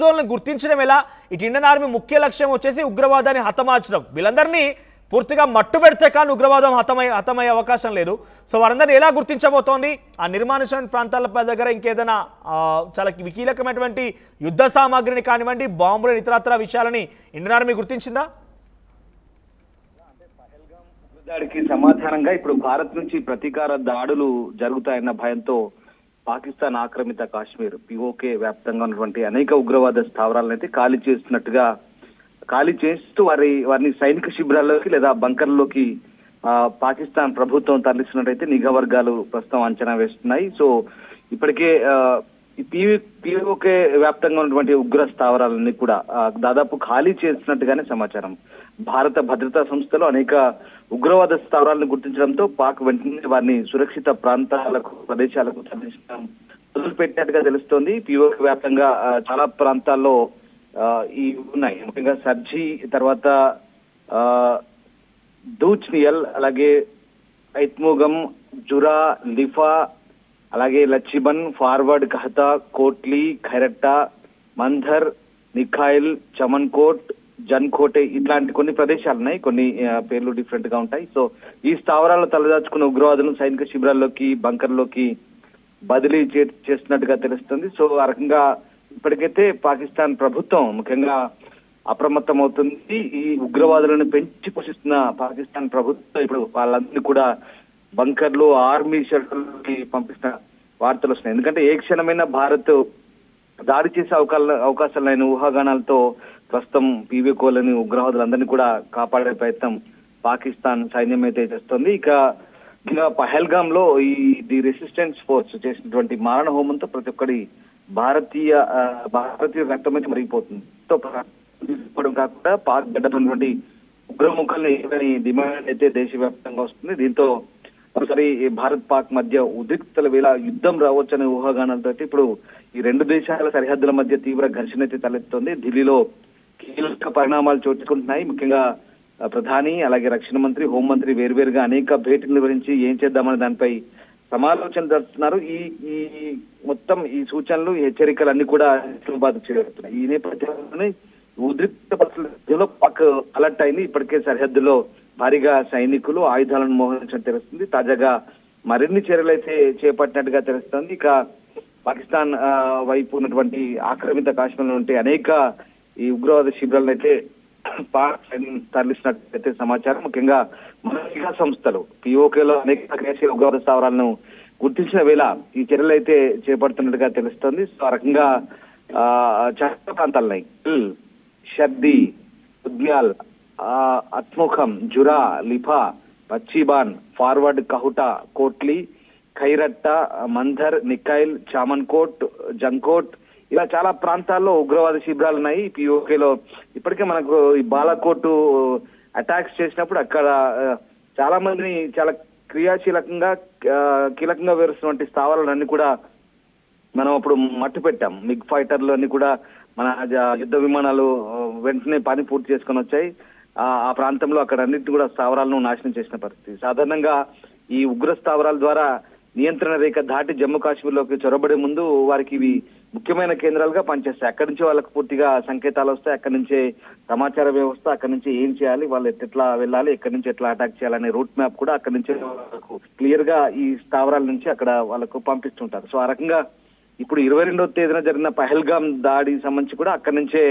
జోన్లను గుర్తించడం ఎలా? ఇటు ఇండియన్ ఆర్మీ ముఖ్య లక్ష్యం వచ్చేసి ఉగ్రవాదాన్ని హతమార్చడం. వీళ్ళందరినీ పూర్తిగా మట్టు పెడితే కానీ ఉగ్రవాదం హతమయ్యే అవకాశం లేదు. సో వారందరినీ ఎలా గుర్తించబోతోంది? ఆ నిర్మానుష్యమైన ప్రాంతాల దగ్గర ఇంకేదైనా చాలా కీలకమైనటువంటి యుద్ధ సామాగ్రిని కానివ్వండి, బాంబులను, ఇతరత్ర విషయాలని ఇండియన్ ఆర్మీ గుర్తించిందా? దాడికి సమాధానంగా ఇప్పుడు భారత్ నుంచి ప్రతీకార దాడులు జరుగుతాయన్న భయంతో పాకిస్తాన్ ఆక్రమిత కాశ్మీర్ పిఓకే వ్యాప్తంగా ఉన్నటువంటి అనేక ఉగ్రవాద స్థావరాలను అయితే ఖాళీ చేస్తూ వారిని సైనిక శిబిరాల్లోకి లేదా బంకర్లోకి పాకిస్తాన్ ప్రభుత్వం తరలిస్తున్నట్టయితే నిఘా వర్గాలు ప్రస్తుతం అంచనా వేస్తున్నాయి. సో ఇప్పటికే పిఓకే వ్యాప్తంగా ఉన్నటువంటి ఉగ్ర స్థావరాలన్నీ కూడా దాదాపు ఖాళీ చేస్తున్నట్టుగానే సమాచారం. భారత భద్రతా సంస్థలు అనేక ఉగ్రవాద స్థావరాలను గుర్తించడంతో పాక్ వెంటనే వారిని సురక్షిత ప్రదేశాలకు తరలించడం మొదలుపెట్టినట్టుగా తెలుస్తోంది. పిఓకే వ్యాప్తంగా చాలా ప్రాంతాల్లో ఈ ఉన్నాయి. ముఖ్యంగా సర్జీ, తర్వాత దూచ్నియల్, అలాగే ఐత్మోగం, జురా, లిఫా, అలాగే లచ్చిబన్, ఫార్వర్డ్, కహతా, కోట్లీ, ఖైరట్టా, మంధర్, నిఖాయిల్, చమన్కోట్, జన్కోటే ఇట్లాంటి కొన్ని ప్రదేశాలు ఉన్నాయి. కొన్ని పేర్లు డిఫరెంట్ గా ఉంటాయి. సో ఈ స్థావరాల్లో తలదాచుకున్న ఉగ్రవాదులను సైనిక శిబిరాల్లోకి, బంకర్లోకి బదిలీ చేస్తున్నట్టుగా తెలుస్తుంది. సో ఆ రకంగా ఇప్పటికైతే పాకిస్తాన్ ప్రభుత్వం ముఖ్యంగా అప్రమత్తం అవుతుంది. ఈ ఉగ్రవాదులను పెంచి పోషిస్తున్న పాకిస్తాన్ ప్రభుత్వం ఇప్పుడు వాళ్ళందరినీ కూడా బంకర్లు, ఆర్మీ షెల్టర్లకి పంపిస్తున్న వార్తలు వస్తున్నాయి. ఎందుకంటే ఏ క్షణమైనా భారత్ దాడి చేసే అవకాశాలైన ఊహాగానాలతో ప్రస్తుతం పీవీకోలని ఉగ్రవాదులందరినీ కూడా కాపాడే ప్రయత్నం పాకిస్తాన్ సైన్యం అయితే చేస్తోంది. ఇక పహల్గామ్ లో ది రెసిస్టెన్స్ ఫోర్స్ చేసినటువంటి మారణ హోమంతో ప్రతి ఒక్కరి భారతీయ రక్తం అయితే మరిగిపోతుంది. తీసుకోవడం కాకుండా పాక్ గడ్డటువంటి ఉగ్రముఖల్ని డిమాండ్ అయితే దేశవ్యాప్తంగా వస్తుంది. దీంతో ఒకసారి భారత్ పాక్ మధ్య ఉద్రిక్తల వేళ యుద్ధం రావచ్చనే ఊహాగానాలతో ఇప్పుడు ఈ రెండు దేశాల సరిహద్దుల మధ్య తీవ్ర ఘర్షణ అయితే తలెత్తుంది. ఢిల్లీలో కీలక పరిణామాలు చోటుకుంటున్నాయి. ముఖ్యంగా ప్రధాని, అలాగే రక్షణ మంత్రి, హోంమంత్రి వేరువేరుగా అనేక భేటీలు నిర్వహించి ఏం చేద్దామనే దానిపై సమాలోచనలు జరుపుతున్నారు. ఈ మొత్తం ఈ సూచనలు, హెచ్చరికలు అన్ని కూడా ఇస్లామాబాద్ చేరుతున్నాయి. ఈ నేపథ్యంలోనే ఉద్రిక్త పరిస్థితుల్లో పాక్ అలర్ట్ అయింది. ఇప్పటికే సరిహద్దులో భారీగా సైనికులు, ఆయుధాలను మోహరించడం తెలుస్తుంది. తాజాగా మరిన్ని చర్యలు అయితే చేపట్టినట్టుగా తెలుస్తుంది. ఇక పాకిస్తాన్ వైపు ఉన్నటువంటి ఆక్రమిత కాశ్మీర్ నుండి అనేక ఈ ఉగ్రవాద శిబిరాలను అయితే పాక్ తరలిస్తున్నట్టయితే సమాచారం. ముఖ్యంగా నిఘా సంస్థలు పిఓకేలో అనేక దేశీయ ఉగ్రవాద స్థావరాలను గుర్తించిన వేళ ఈ చర్యలు అయితే చేపడుతున్నట్టుగా తెలుస్తుంది. సో ఆ రకంగా చాలా ప్రాంతాలున్నాయి. షర్దీ, ఉద్యాల్, అత్ముఖం, జురా, లిఫా, పచ్చిబాన్, ఫార్వర్డ్, కహుటా, కోట్లీ, ఖైరట్టా, మంధర్, నిఖైల్, చామన్కోట్, జంకోట్ ఇలా చాలా ప్రాంతాల్లో ఉగ్రవాద శిబిరాలు ఉన్నాయి. పిఓకేలో ఇప్పటికే మనకు ఈ బాలాకోట్ అటాక్స్ చేసినప్పుడు అక్కడ చాలా మందిని చాలా క్రియాశీలకంగా కీలకంగా వేరుస్తున్నటువంటి స్థావరాలన్నీ కూడా మనం అప్పుడు మట్టు పెట్టాం. మిగ్ ఫైటర్లు అన్ని కూడా మన యుద్ధ విమానాలు వెంటనే పని పూర్తి చేసుకొని వచ్చాయి. ఆ ప్రాంతంలో అక్కడ అన్నింటినీ కూడా స్థావరాలను నాశనం చేసిన పరిస్థితి. సాధారణంగా ఈ ఉగ్ర స్థావరాల ద్వారా నియంత్రణ రేఖ దాటి జమ్మూ కాశ్మీర్ లోకి చొరబడే ముందు వారికి ఇవి ముఖ్యమైన కేంద్రాలుగా పనిచేస్తాయి. అక్కడి నుంచి వాళ్ళకు పూర్తిగా సంకేతాలు వస్తాయి. అక్కడి నుంచే సమాచార వ్యవస్థ, అక్కడి నుంచి ఏం చేయాలి, వాళ్ళు ఎట్లా వెళ్ళాలి, ఎక్కడి నుంచి ఎట్లా అటాక్ చేయాలనే రూట్ మ్యాప్ కూడా అక్కడి నుంచి వాళ్ళకు క్లియర్ గా ఈ స్థావరాల నుంచి అక్కడ వాళ్ళకు పంపిస్తుంటారు. సో ఆ రకంగా ఇప్పుడు 22వ తేదీన జరిగిన పహల్గామ్ దాడి సంబంధించి కూడా అక్కడి నుంచే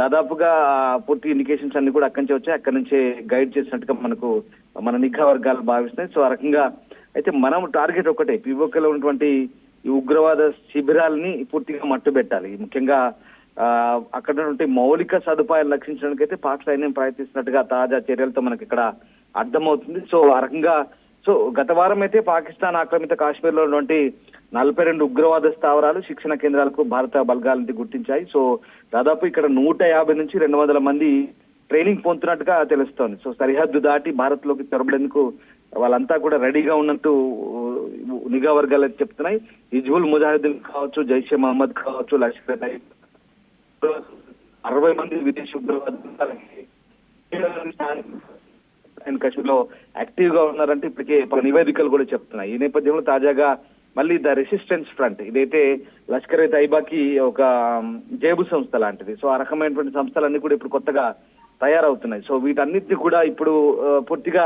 దాదాపుగా పూర్తి ఇండికేషన్స్ అన్ని కూడా అక్కడి నుంచే వచ్చాయి. అక్కడి నుంచే గైడ్ చేసినట్టుగా మన నిఘా వర్గాలు భావిస్తున్నాయి. సో ఆ రకంగా అయితే మనం టార్గెట్ ఒకటే, పిఓకేలో ఉన్నటువంటి ఈ ఉగ్రవాద శిబిరాలని పూర్తిగా మట్టు పెట్టాలి. ముఖ్యంగా అక్కడ నుండి మౌలిక సదుపాయాలు రక్షించడానికైతే పాక్ సైన్యం ప్రయత్నిస్తున్నట్టుగా తాజా చర్యలతో మనకి ఇక్కడ అర్థమవుతుంది. సో ఆ రకంగా గత వారం అయితే పాకిస్తాన్ ఆక్రమిత కాశ్మీర్ లో ఉన్నటువంటి 42 ఉగ్రవాద స్థావరాలు, శిక్షణ కేంద్రాలకు భారత బలగాలని గుర్తించాయి. సో దాదాపు ఇక్కడ 150 నుంచి 200 మంది ట్రైనింగ్ పొందుతున్నట్టుగా తెలుస్తోంది. సో సరిహద్దు దాటి భారత్ లోకి చొరబడేందుకు వాళ్ళంతా కూడా రెడీగా ఉన్నట్టు నిఘా వర్గాలు చెప్తున్నాయి. హిజ్బుల్ ముజాహిద్దీన్ కావచ్చు, జైషే మహమ్మద్ కావచ్చు, లష్కర్ తైబా 60 మంది విదేశీ ఉగ్రవాదులు కాశ్మీర్ లో యాక్టివ్ గా ఉన్నారంటే ఇప్పటికే నివేదికలు కూడా చెప్తున్నాయి. ఈ నేపథ్యంలో తాజాగా మళ్ళీ ద రెసిస్టెన్స్ ఫ్రంట్ ఇదైతే లష్కర్ తైబాకి ఒక జేబు సంస్థ లాంటిది. సో ఆ రకమైనటువంటి సంస్థలన్నీ కూడా ఇప్పుడు కొత్తగా తయారవుతున్నాయి. సో వీటన్నిటిని కూడా ఇప్పుడు పూర్తిగా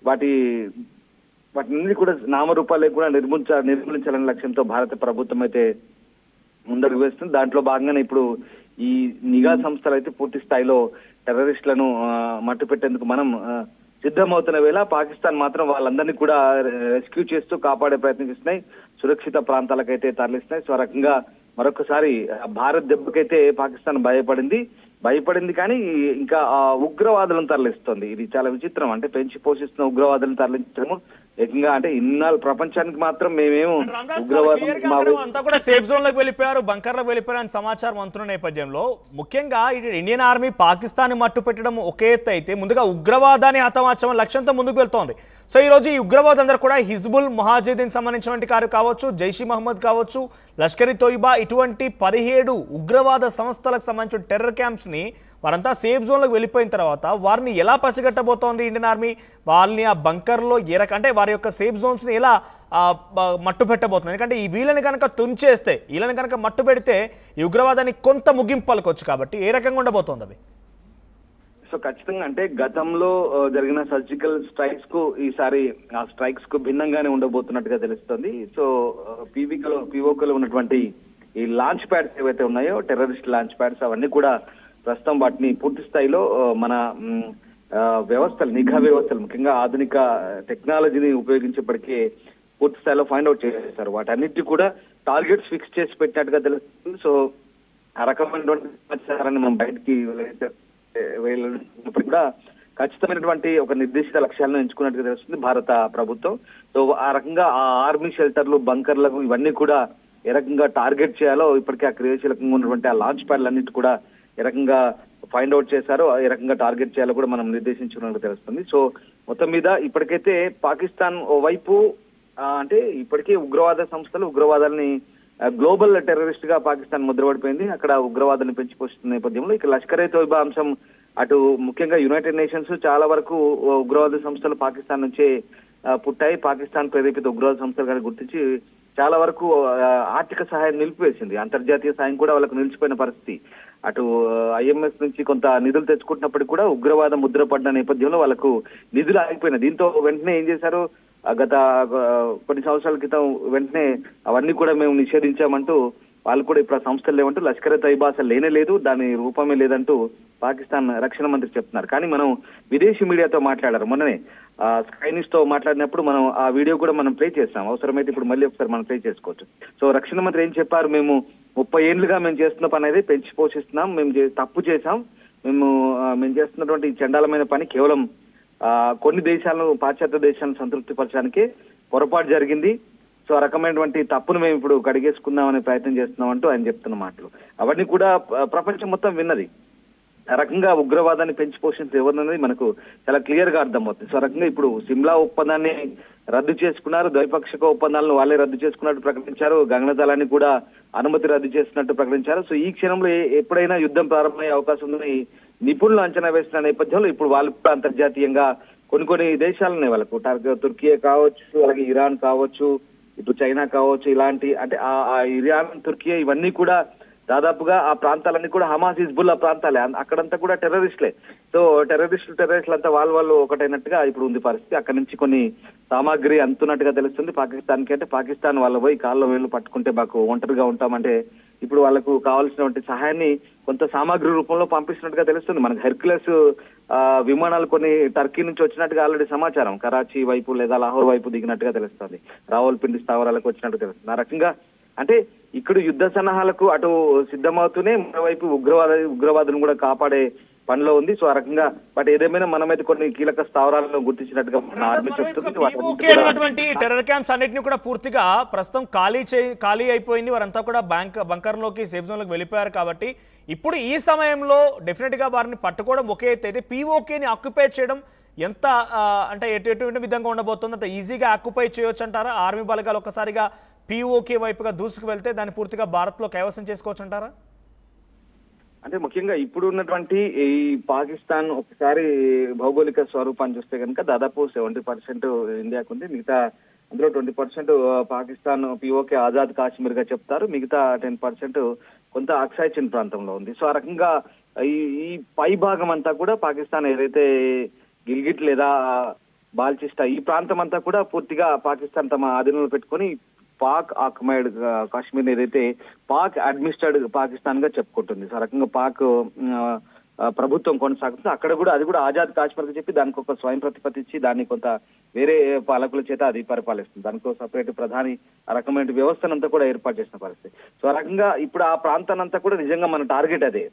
వాటిని కూడా నామరూపాలే కూడా నిర్మూలించాలనే లక్ష్యంతో భారత ప్రభుత్వం అయితే ముందడుగు వేస్తుంది. దాంట్లో భాగంగానే ఇప్పుడు ఈ నిఘా సంస్థలు అయితే పూర్తి స్థాయిలో టెర్రరిస్టులను మట్టు పెట్టేందుకు మనం సిద్ధమవుతున్న వేళ పాకిస్తాన్ మాత్రం వాళ్ళందరినీ కూడా రెస్క్యూ చేస్తూ కాపాడే ప్రయత్నం చేస్తున్నాయి, సురక్షిత ప్రాంతాలకైతే తరలిస్తున్నాయి. సో ఆ రకంగా మరొకసారి భారత్ దెబ్బకైతే పాకిస్తాన్ భయపడింది కానీ ఇంకా ఆ ఉగ్రవాదులను తరలిస్తోంది. ఇది చాలా విచిత్రం. అంటే పెంచి పోషిస్తున్న ఉగ్రవాదులను తరలించడము ఏకంగా అంటే ఇన్నాళ్ళు ప్రపంచానికి మాత్రం మేమేమో ఉగ్రవాదం అంతా కూడా సేఫ్ జోన్ లోకి వెళ్ళిపోయారు, బంకర్లకు వెళ్ళిపోయారు అని సమాచారం అందుతున్న నేపథ్యంలో ముఖ్యంగా ఇండియన్ ఆర్మీ పాకిస్తాన్ మట్టు పెట్టడం ఒకే ఎత్తు అయితే ముందుగా ఉగ్రవాదాన్ని హతమార్చడం లక్ష్యంతో ముందుకు వెళ్తోంది. సో ఈ రోజు ఈ ఉగ్రవాదులందరూ కూడా హిజ్బుల్ ముజాహిదీన్ సంబంధించినటువంటి కారు కావచ్చు, జైషీ మహమ్మద్ కావచ్చు, లష్కర్ ఇ తోయిబా ఇటువంటి 17 ఉగ్రవాద సంస్థలకు సంబంధించిన టెర్రర్ క్యాంప్స్ ని వారంతా సేఫ్ జోన్లోకి వెళ్ళిపోయిన తర్వాత వారిని ఎలా పసిగట్టబోతోంది ఇండియన్ ఆర్మీ? వాళ్ళని ఆ బంకర్లో అంటే వారి యొక్క సేఫ్ జోన్స్ని ఎలా మట్టు పెట్టబోతుంది? ఎందుకంటే ఈ వీళ్ళని కనుక తుంచేస్తే, వీళ్ళని కనుక మట్టు పెడితే ఈ ఉగ్రవాదానికి కొంత ముగింపు పలకొచ్చు. కాబట్టి ఏ రకంగా ఉండబోతోంది అవి? సో ఖచ్చితంగా అంటే గతంలో జరిగిన సర్జికల్ స్ట్రైక్స్ కు ఈసారి ఆ స్ట్రైక్స్ కు భిన్నంగానే ఉండబోతున్నట్టుగా తెలుస్తుంది. సో పిఓకలో ఉన్నటువంటి ఈ లాంచ్ ప్యాడ్స్ ఏవైతే ఉన్నాయో టెర్రరిస్ట్ లాంచ్ ప్యాడ్స్ అవన్నీ కూడా ప్రస్తుతం వాటిని పూర్తి స్థాయిలో మన వ్యవస్థలు, నిఘా వ్యవస్థలు, ముఖ్యంగా ఆధునిక టెక్నాలజీని ఉపయోగించేప్పటికీ పూర్తి స్థాయిలో ఫైండ్ అవుట్ చేశారు. వాటన్నిటి కూడా టార్గెట్స్ ఫిక్స్ చేసి పెట్టినట్టుగా తెలుస్తుంది. సో ఆ రకమైనటువంటి సమాచారాన్ని మనం బయటికి వెళ్ళినప్పుడు కూడా ఖచ్చితమైనటువంటి ఒక నిర్దేశిత లక్ష్యాలను ఎంచుకున్నట్టుగా తెలుస్తుంది భారత ప్రభుత్వం. సో ఆ రకంగా ఆ ఆర్మీ షెల్టర్లు, బంకర్లకు ఇవన్నీ కూడా ఏ రకంగా టార్గెట్ చేయాలో ఇప్పటికే ఆ క్రియాశీలకంగా ఉన్నటువంటి ఆ లాంచ్ ప్యాడ్లు అన్నిటి కూడా ఏ రకంగా ఫైండ్ అవుట్ చేశారో ఏ రకంగా టార్గెట్ చేయాలో కూడా మనం నిర్దేశించుకున్నట్టు తెలుస్తుంది. సో మొత్తం మీద ఇప్పటికైతే పాకిస్తాన్ ఓవైపు అంటే ఇప్పటికే ఉగ్రవాద సంస్థలు ఉగ్రవాదాలని గ్లోబల్ టెర్రరిస్ట్ గా పాకిస్తాన్ ముద్రపడిపోయింది. అక్కడ ఉగ్రవాదాన్ని పెంచి పోషిస్తున్న నేపథ్యంలో ఇక లష్కర్ ఎ తోయిబా అంశం అటు ముఖ్యంగా యునైటెడ్ నేషన్స్ చాలా వరకు ఉగ్రవాద సంస్థలు పాకిస్తాన్ నుంచే పుట్టాయి, పాకిస్తాన్ ప్రేరేపిత ఉగ్రవాద సంస్థలు కానీ గుర్తించి చాలా వరకు ఆర్థిక సహాయం నిలిపివేసింది. అంతర్జాతీయ సాయం కూడా వాళ్ళకు నిలిచిపోయిన పరిస్థితి. అటు ఐఎంఎస్ నుంచి కొంత నిధులు తెచ్చుకుంటున్నప్పటికీ కూడా ఉగ్రవాద ముద్ర పడిన నేపథ్యంలో వాళ్ళకు నిధులు ఆగిపోయినాయి. దీంతో వెంటనే ఏం చేశారు, గత కొన్ని సంవత్సరాల క్రితం వెంటనే అవన్నీ కూడా మేము నిషేధించామంటూ వాళ్ళు కూడా ఇప్పుడు ఆ సంస్థలు లేవంటూ లష్కర్ ఎ తోయిబా అసలు లేనే లేదు, దాని రూపమే లేదంటూ పాకిస్తాన్ రక్షణ మంత్రి చెప్తున్నారు. కానీ మనం విదేశీ మీడియాతో మాట్లాడారు మొన్ననే స్కై న్యూస్ తో మాట్లాడినప్పుడు మనం ఆ వీడియో కూడా మనం ప్లే చేస్తాం. అవసరమైతే ఇప్పుడు మళ్ళీ ఒకసారి మనం ప్లే చేసుకోవచ్చు. సో రక్షణ మంత్రి ఏం చెప్పారు, మేము 30 ఏళ్లుగా మేము చేస్తున్న పని అనేది పెంచి పోషిస్తున్నాం, మేము తప్పు చేశాం, మేము చేస్తున్నటువంటి చండాలమైన పని కేవలం కొన్ని దేశాలను, పాశ్చాత్య దేశాలను సంతృప్తి పరచడానికి పొరపాటు జరిగింది. సో ఆ రకమైనటువంటి తప్పును మేము ఇప్పుడు కడిగేసుకుందామనే ప్రయత్నం చేస్తున్నాం అంటూ ఆయన చెప్తున్న మాటలు అవన్నీ కూడా ప్రపంచం మొత్తం విన్నది. ఆ రకంగా ఉగ్రవాదాన్ని పెంచి పోషించి ఎవరిననేది మనకు చాలా క్లియర్ గా అర్థమవుతుంది. సో ఆ రకంగా ఇప్పుడు సిమ్లా ఒప్పందాన్ని రద్దు చేసుకున్నారు, ద్వైపాక్షిక ఒప్పందాలను వాళ్ళే రద్దు చేసుకున్నట్టు ప్రకటించారు, గగనతలాన్ని కూడా అనుమతి రద్దు చేస్తున్నట్టు ప్రకటించారు. సో ఈ క్షణంలో ఎప్పుడైనా యుద్ధం ప్రారంభమయ్యే అవకాశం ఉందని నిపుణులు అంచనా వేసిన నేపథ్యంలో ఇప్పుడు వాళ్ళు కూడా అంతర్జాతీయంగా కొన్ని దేశాలున్నాయి వాళ్ళకు, తుర్కీ కావచ్చు, అలాగే ఇరాన్ కావచ్చు, ఇటు చైనా కావచ్చు, ఇలాంటి అంటే ఆ ఇరాన్, తుర్కీ ఇవన్నీ కూడా దాదాపుగా ఆ ప్రాంతాలన్నీ కూడా హమాస్, హిజ్బుల్లా ప్రాంతాలే, అక్కడంతా కూడా టెర్రరిస్టులే. సో టెర్రరిస్టులు అంతా వాళ్ళు ఒకటైనట్టుగా ఇప్పుడు ఉంది పరిస్థితి. అక్కడ నుంచి కొన్ని సామాగ్రి అందుతున్నట్టుగా తెలుస్తుంది పాకిస్తాన్కి. అంటే పాకిస్తాన్ వాళ్ళ పోయి కాళ్ళ వేళ్ళు పట్టుకుంటే మాకు ఒంటరిగా ఉంటామంటే ఇప్పుడు వాళ్ళకు కావాల్సినటువంటి సహాయాన్ని కొంత సామాగ్రి రూపంలో పంపిస్తున్నట్టుగా తెలుస్తుంది. మనకు హెర్క్యులస్ విమానాలు కొన్ని టర్కీ నుంచి వచ్చినట్టుగా ఆల్రెడీ సమాచారం, కరాచీ వైపు లేదా లాహోర్ వైపు దిగినట్టుగా తెలుస్తుంది, రావల్పిండి స్థావరాలకు వచ్చినట్టు తెలుస్తుంది. ఆ రకంగా అంటే ఇక్కడ యుద్ధ సన్నాహాలకు అటు సిద్ధమవుతూనే మరోవైపు ఉగ్రవాదులను కూడా కాపాడే పనిలో ఉంది. సో ఆ రకంగా బట్ ఏదేమైనా మనమైతే కొన్ని కీలక స్థావరాలను గుర్తించినట్టుగా ఆర్మీ చెప్తుంది. టెర్రర్ క్యాంప్స్ అన్నిటిని కూడా పూర్తిగా ప్రస్తుతం ఖాళీ అయిపోయింది. వారంతా కూడా బంకర్ లోకి, సేఫ్ జోన్ లోకి వెళ్ళిపోయారు. కాబట్టి ఇప్పుడు ఈ సమయంలో డెఫినెట్ గా వారిని పట్టుకోవడం ఒకే అయితే పిఓకేని ఆక్యుపై చేయడం ఎంత అంటే ఎటువంటి విధంగా ఉండబోతుంది? అంత ఈజీగా ఆక్యుపై చేయొచ్చు అంటారా? ఆర్మీ బలగాలు ఒక్కసారిగా పిఓకే వైపుగా దూసుకు వెళ్తే దాన్ని పూర్తిగా భారత్ లో కైవసం చేసుకోవచ్చు అంటారా? అంటే ముఖ్యంగా ఇప్పుడు ఉన్నటువంటి ఈ పాకిస్తాన్ ఒకసారి భౌగోళిక స్వరూపాన్ని చూస్తే కనుక దాదాపు 70% ఇండియాకు ఉంది, మిగతా అందులో 20% పాకిస్తాన్ పిఓకే ఆజాద్ కాశ్మీర్ గా చెప్తారు. మిగతా 10% కొంత అక్సాయ్ చిన్ ప్రాంతంలో ఉంది. సో ఆ రకంగా ఈ ఈ పై భాగం అంతా కూడా పాకిస్తాన్ ఏదైతే గిల్గిట్ లేదా బాల్చిస్తా ఈ ప్రాంతం అంతా కూడా పూర్తిగా పాకిస్తాన్ తమ ఆధీనంలో పెట్టుకొని పాక్ ఆక్యుపైడ్ కాశ్మీర్ ఏదైతే పాక్ అడ్మినిస్ట్రేడ్ పాకిస్తాన్ గా చెప్పుకుంటుంది. సో ఆ రకంగా పాక్ ప్రభుత్వం కొనసాగుతుంది. అక్కడ కూడా అది కూడా ఆజాద్ కాశ్మీర్ చెప్పి దానికి ఒక స్వయం ప్రతిపత్తి ఇచ్చి దాన్ని కొంత వేరే పాలకుల చేత అది పరిపాలిస్తుంది. దానికి సపరేట్ ప్రధాని ఆ రకమైన వ్యవస్థనంతా కూడా ఏర్పాటు చేసిన పరిస్థితి. సో ఆ రకంగా ఇప్పుడు ఆ ప్రాంతానంతా కూడా నిజంగా మన టార్గెట్ అదే.